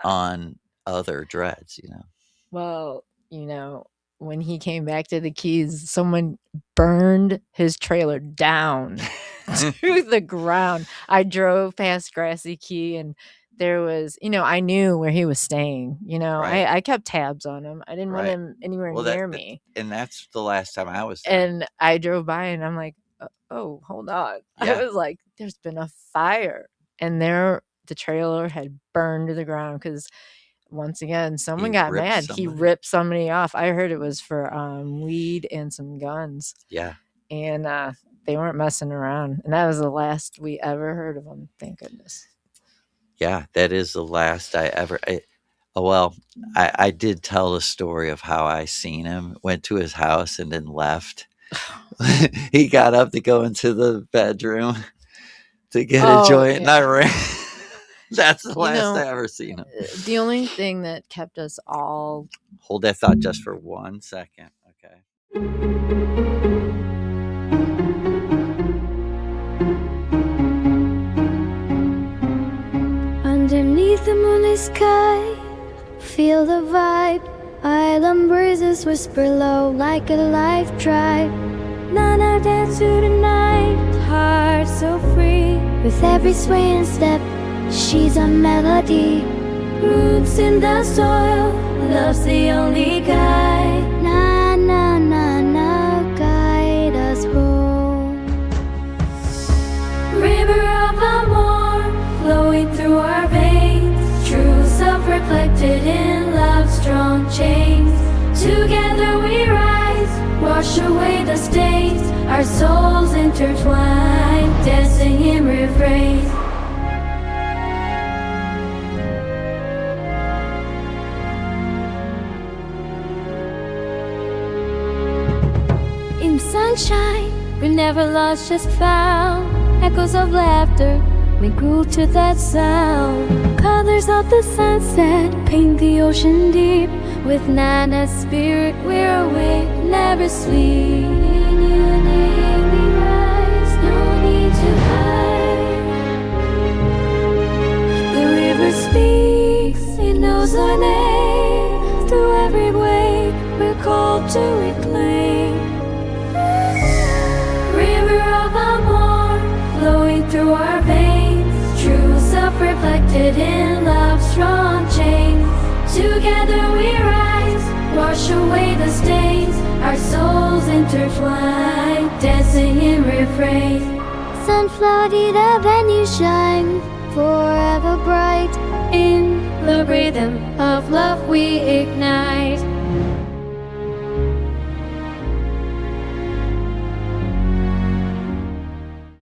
on other dreads. Well, when he came back to the Keys, someone burned his trailer down to the ground. I drove past Grassy Key, and there was, I knew where he was staying. Right. I kept tabs on him. I didn't want Right. him anywhere Well, near me. and that's the last time I was there. And I drove by, and I'm like, oh, hold on. Yeah. I was like, there's been a fire. And the trailer had burned to the ground because, once again, someone got mad. He ripped somebody off. I heard it was for weed and some guns. Yeah. And they weren't messing around. And that was the last we ever heard of him. Thank goodness. Yeah, that is the last I ever. I did tell the story of how I seen him, went to his house, and then left. He got up to go into the bedroom to get a joint, and I ran. That's the last I ever seen him. The only thing that kept us all... Hold that thought just for 1 second, okay? Underneath the moonlit sky, feel the vibe. Island breezes whisper low like a life tribe. Nana dance to the night, heart so free. With every sway and step, she's a melody. Roots in the soil, love's the only guide. Na na na na, guide us home. River of Amor, flowing through our veins. True self reflected in love's strong chains. Together we rise, wash away the stains. Our souls intertwine, dancing in refrain. In sunshine, we never lost, just found echoes of laughter. We grew to that sound. Colors of the sunset paint the ocean deep. With Nana's spirit, we're awake, never sleep. In your name we rise, no need to hide. The river speaks, it knows our name. Through every wave, we're called to reclaim. River of Amor, flowing through our veins. True self-reflected in love's strong chains. Together we rise, wash away the stains. Our souls intertwine, dancing in refrain. Sunflower, the venue shine, forever bright. In the rhythm of love we ignite.